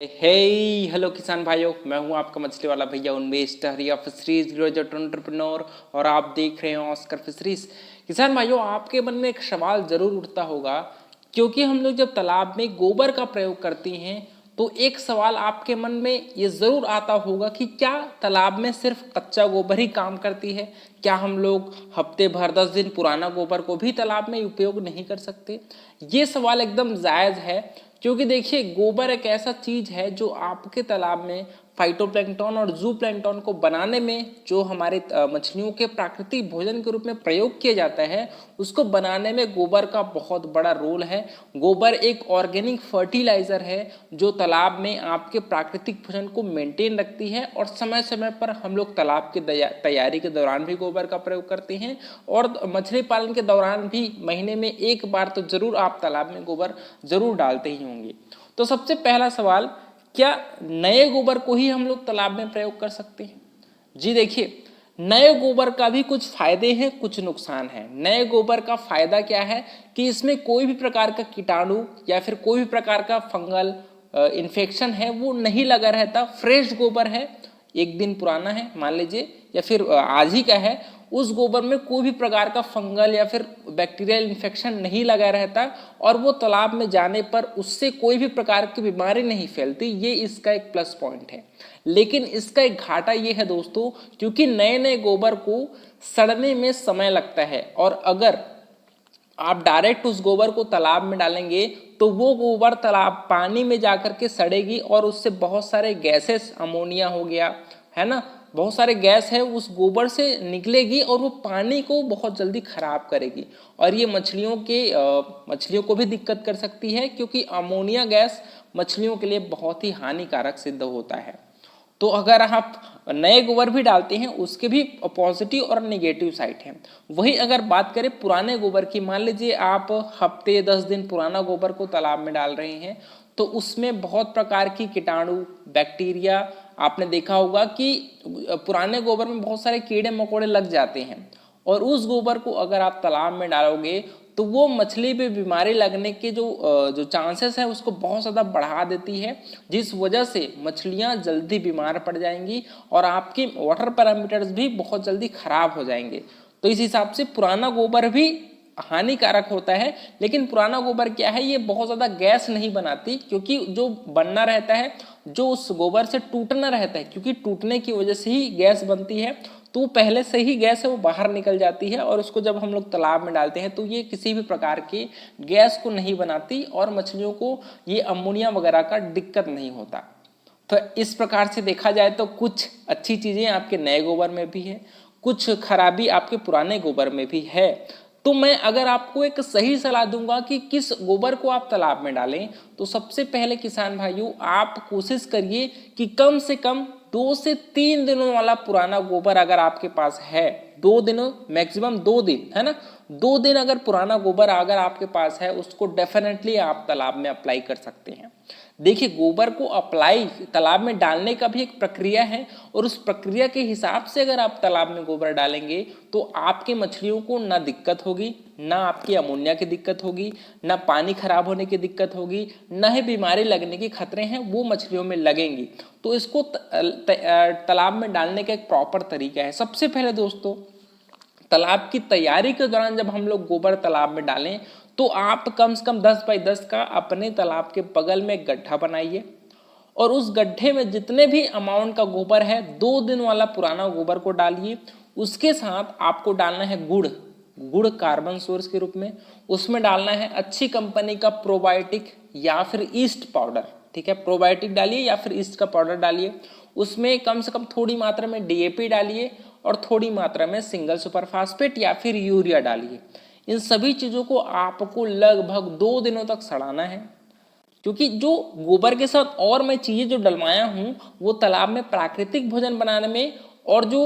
हे hello किसान भाइयों, मैं हूं आपका मछली वाला भैया उन्मेष टहरिया फिशरीज ग्रेजुएट एंटरप्रेन्योर और आप देख रहे हैं ऑस्कर फिशरीज। किसान भाइयों, आपके मन में एक सवाल जरूर उठता होगा, क्योंकि हम लोग जब तालाब में गोबर का प्रयोग करते हैं तो एक सवाल आपके मन में ये जरूर आता होगा कि क्या तालाब में सिर्फ कच्चा गोबर ही काम करती है? क्या हम लोग हफ्ते भर 10 दिन पुराना गोबर को भी तालाब में उपयोग नहीं कर सकते? ये सवाल एकदम जायज़ है, क्योंकि देखिए गोबर एक ऐसा चीज है जो आपके तालाब में फाइटोप्लैंक्टन और जू प्लैंक्टन को बनाने में, जो हमारे मछलियों के प्राकृतिक भोजन के रूप में प्रयोग किया जाता है, उसको बनाने में गोबर का बहुत बड़ा रोल है। गोबर एक ऑर्गेनिक फर्टिलाइजर है जो तालाब में आपके प्राकृतिक भोजन को मेंटेन रखती है। और समय समय पर हम लोग तालाब की तैयारी के दौरान भी गोबर का प्रयोग करते हैं, और मछली पालन के दौरान भी महीने में एक बार तो जरूर आप तालाब में गोबर जरूर डालते ही होंगे। तो सबसे पहला सवाल, क्या नए गोबर को ही हम लोग तालाब में प्रयोग कर सकते हैं? जी देखिए, नए गोबर का भी कुछ फायदे हैं, कुछ नुकसान है। नए गोबर का फायदा क्या है कि इसमें कोई भी प्रकार का कीटाणु या फिर कोई भी प्रकार का फंगल इन्फेक्शन है वो नहीं लगा रहता। फ्रेश गोबर है, एक दिन पुराना है मान लीजिए, या फिर आज ही का है, उस गोबर में कोई भी प्रकार का फंगल या फिर बैक्टीरियल इन्फेक्शन नहीं लगा रहता, और वो तालाब में जाने पर उससे कोई भी प्रकार की बीमारी नहीं फैलती। ये इसका एक प्लस पॉइंट है। लेकिन इसका एक घाटा ये है दोस्तों, क्योंकि नए नए गोबर को सड़ने में समय लगता है, और अगर आप डायरेक्ट उस गोबर को तालाब में डालेंगे तो वो गोबर तालाब पानी में जाकर के सड़ेगी, और उससे बहुत सारे गैसेस, अमोनिया हो गया है ना, बहुत सारे गैस है उस गोबर से निकलेगी, और वो पानी को बहुत जल्दी खराब करेगी। और ये मछलियों को भी दिक्कत कर सकती है, क्योंकि अमोनिया गैस मछलियों के लिए बहुत ही हानिकारक सिद्ध होता है। तो अगर आप नए गोबर भी डालते हैं, उसके भी पॉजिटिव और नेगेटिव साइड है। वही अगर बात करें पुराने गोबर की, मान लीजिए आप हफ्ते 10 दिन पुराना गोबर को तालाब में डाल रहे हैं, तो उसमें बहुत प्रकार की कीटाणु, बैक्टीरिया, आपने देखा होगा कि पुराने गोबर में बहुत सारे कीड़े मकोड़े लग जाते हैं, और उस गोबर को अगर आप तालाब में डालोगे तो वो मछली पे बीमारी लगने के जो चांसेस है उसको बहुत ज़्यादा बढ़ा देती है, जिस वजह से मछलियाँ जल्दी बीमार पड़ जाएंगी और आपके वाटर पैरामीटर्स भी बहुत जल्दी खराब हो जाएंगे। तो इस हिसाब से पुराना गोबर भी हानिकारक होता है। लेकिन पुराना गोबर क्या है, ये बहुत ज़्यादा गैस नहीं बनाती, क्योंकि जो बनना रहता है, जो उस गोबर से टूटना रहता है, क्योंकि टूटने की वजह से ही गैस बनती है, तो पहले से ही गैस है वो बाहर निकल जाती है, और उसको जब हम लोग तालाब में डालते हैं तो ये किसी भी प्रकार की गैस को नहीं बनाती, और मछलियों को ये अमोनिया वगैरह का दिक्कत नहीं होता। तो इस प्रकार से देखा जाए तो कुछ अच्छी चीज़ें आपके नए गोबर में भी है, कुछ खराबी आपके पुराने गोबर में भी है। तो मैं अगर आपको एक सही सलाह दूंगा कि किस गोबर को आप तालाब में डालें, तो सबसे पहले किसान भाइयों आप कोशिश करिए कि कम से कम 2 से 3 दिनों वाला पुराना गोबर अगर आपके पास है, 2 दिनों मैक्सिमम 2 दिन है ना, 2 दिन अगर पुराना गोबर अगर आपके पास है, उसको डेफिनेटली आप तालाब में अप्लाई कर सकते हैं। देखिए, गोबर को अप्लाई तालाब में डालने का भी एक प्रक्रिया है, और उस प्रक्रिया के हिसाब से अगर आप तालाब में गोबर डालेंगे तो आपके मछलियों को ना दिक्कत होगी, ना आपकी अमोनिया की दिक्कत होगी, ना पानी खराब होने की दिक्कत होगी, ना ही बीमारी लगने के खतरे हैं वो मछलियों में लगेंगी। तो इसको तालाब में डालने का एक प्रॉपर तरीका है। सबसे पहले दोस्तों, तालाब की तैयारी के दौरान जब हम लोग गोबर तालाब में डालें तो आप कम से कम 10 बाई 10 का अपने तालाब के बगल में एक गड्ढा बनाइए, और उस गड्ढे में जितने भी अमाउंट का गोबर है 2 दिन वाला पुराना गोबर को डालिए। उसके साथ आपको डालना है गुड़ कार्बन सोर्स के रूप में। उसमें डालना है अच्छी कंपनी का प्रोबायोटिक या फिर ईस्ट पाउडर, ठीक है, प्रोबायोटिक डालिए या फिर ईस्ट का पाउडर डालिए। उसमें कम से कम थोड़ी मात्रा में डीएपी डालिए, और थोड़ी मात्रा में सिंगल सुपर फास्फेट या फिर यूरिया डालिए। इन सभी चीज़ों को आपको लगभग 2 दिनों तक सड़ाना है, क्योंकि जो गोबर के साथ और मैं चीज़ें जो डलवाया हूँ वो तालाब में प्राकृतिक भोजन बनाने में, और जो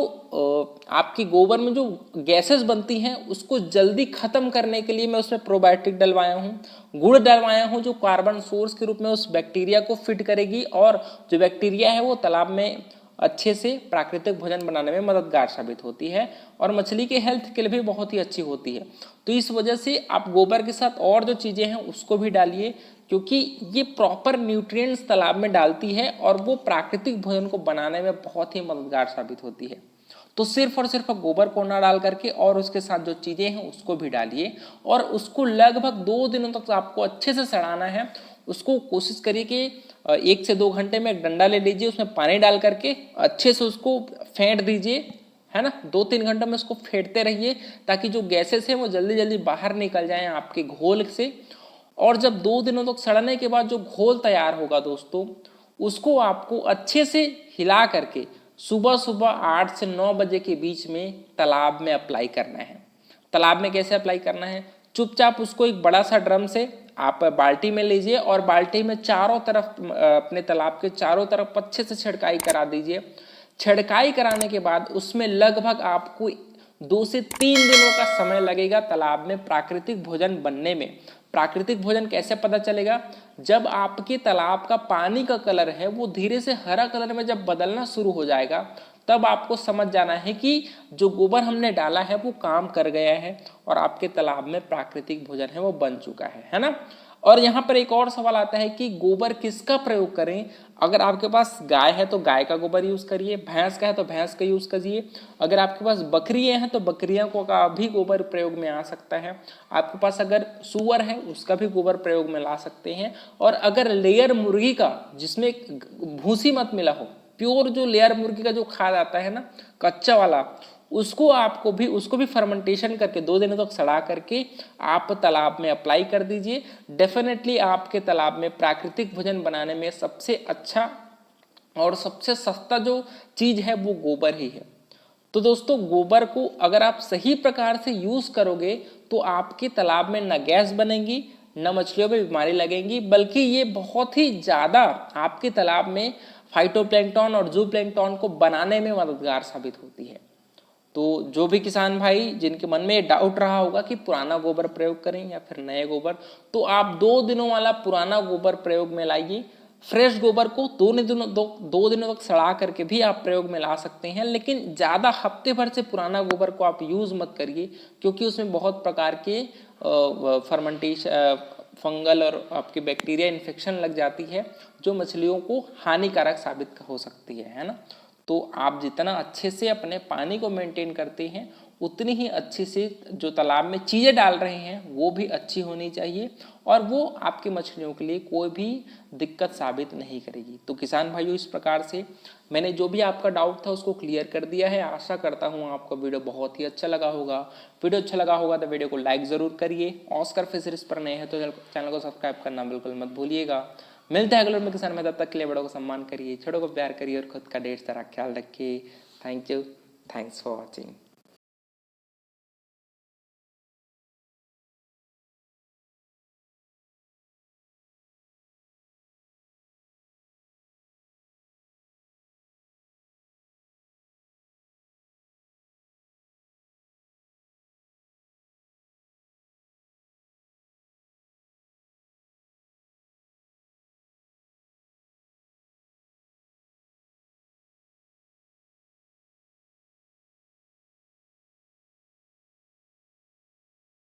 आपकी गोबर में जो गैसेस बनती हैं उसको जल्दी खत्म करने के लिए मैं उसमें प्रोबायोटिक डलवाया हूँ, गुड़ डलवाया हूँ, जो कार्बन सोर्स के रूप में उस बैक्टीरिया को फिट करेगी, और जो बैक्टीरिया है वो तालाब में अच्छे से प्राकृतिक भोजन बनाने में मददगार साबित होती है, और मछली के हेल्थ के लिए भी बहुत ही अच्छी होती है। तो इस वजह से आप गोबर के साथ और जो चीज़ें हैं उसको भी डालिए, क्योंकि ये प्रॉपर न्यूट्रिएंट्स तालाब में डालती है और वो प्राकृतिक भोजन को बनाने में बहुत ही मददगार साबित होती है। तो सिर्फ और सिर्फ गोबर को ना डाल करके और उसके साथ जो चीज़ें हैं उसको भी डालिए और उसको लगभग 2 दिनों तक आपको अच्छे से सड़ाना है। उसको कोशिश करिए कि 1 से 2 घंटे में एक डंडा ले लीजिए, उसमें पानी डाल करके अच्छे से उसको फेंट दीजिए, है ना। 2-3 घंटे में उसको फेंटते रहिए ताकि जो गैसेस हैं वो जल्दी जल्दी बाहर निकल जाएं आपके घोल से। और जब 2 दिनों तक सड़ने के बाद जो घोल तैयार होगा दोस्तों, उसको आपको अच्छे से हिला करके सुबह सुबह 8 से 9 बजे के बीच में तालाब में अप्लाई करना है। तालाब में कैसे अप्लाई करना है? चुपचाप उसको एक बड़ा सा ड्रम से आप बाल्टी में लीजिए और बाल्टी में चारों तरफ अपने तालाब के चारों तरफ अच्छे से छिड़काई करा दीजिए। छिड़काई कराने के बाद उसमें लगभग आपको 2 से 3 दिनों का समय लगेगा तालाब में प्राकृतिक भोजन बनने में। प्राकृतिक भोजन कैसे पता चलेगा? जब आपके तालाब का पानी का कलर है वो धीरे से हरा कलर में जब बदलना शुरू हो जाएगा, तब आपको समझ जाना है कि जो गोबर हमने डाला है वो काम कर गया है और आपके तालाब में प्राकृतिक भोजन है वो बन चुका है ना। और यहाँ पर एक और सवाल आता है कि गोबर किसका प्रयोग करें? अगर आपके पास गाय है तो गाय का गोबर यूज करिए, भैंस का है तो भैंस का यूज करिए, अगर आपके पास बकरियां हैं तो बकरियों का भी गोबर प्रयोग में आ सकता है, आपके पास अगर सूअर है उसका भी गोबर प्रयोग में ला सकते हैं। और अगर लेयर मुर्गी का, जिसमें भूसी मत मिला हो, प्योर जो लेयर मुर्गी का जो खाद आता है ना, कच्चा वाला, उसको भी फर्मेंटेशन करके 2 दिनों तक सड़ा करके आप तालाब में अप्लाई कर दीजिए। डेफिनेटली आपके तालाब में प्राकृतिक भोजन बनाने में सबसे अच्छा और सबसे सस्ता जो चीज है वो गोबर ही है। तो दोस्तों, गोबर को अगर आप सही प्रकार से यूज करोगे तो आपके तालाब में न गैस बनेगी, न मछलियों में बीमारी लगेंगी, बल्कि ये बहुत ही ज्यादा आपके तालाब में फाइटोप्लैंक्टन और जूप्लैंक्टन को बनाने में मददगार साबित होती है। तो जो भी किसान भाई जिनके मन में डाउट रहा होगा कि पुराना गोबर प्रयोग करें या फिर नए गोबर, तो आप 2 दिनों वाला पुराना गोबर प्रयोग में लाइए। फ्रेश गोबर को 2 दिनों तक सड़ा करके भी आप प्रयोग में ला सकते हैं, लेकिन ज़्यादा हफ्ते भर से पुराना गोबर को आप यूज़ मत करिए, क्योंकि उसमें बहुत प्रकार के फर्मेंटेशन, फंगल और आपके बैक्टीरिया इन्फेक्शन लग जाती है जो मछलियों को हानिकारक साबित हो सकती है ना। तो आप जितना अच्छे से अपने पानी को मेंटेन करते हैं उतनी ही अच्छे से जो तालाब में चीज़ें डाल रहे हैं वो भी अच्छी होनी चाहिए और वो आपके मछलियों के लिए कोई भी दिक्कत साबित नहीं करेगी। तो किसान भाइयों, इस प्रकार से मैंने जो भी आपका डाउट था उसको क्लियर कर दिया है। आशा करता हूँ आपको वीडियो बहुत ही अच्छा लगा होगा। वीडियो अच्छा लगा होगा तो वीडियो को लाइक ज़रूर करिए। ऑस्कर फिशरीज पर नए हैं तो चैनल को सब्सक्राइब करना बिल्कुल मत भूलिएगा। मिलते हैं अगले में किसान में, तब तक के लिए बड़ों को सम्मान करिए, छोटों को प्यार करिए और खुद का ढेर सारा ख्याल रखिए। Thank you, thanks for watching.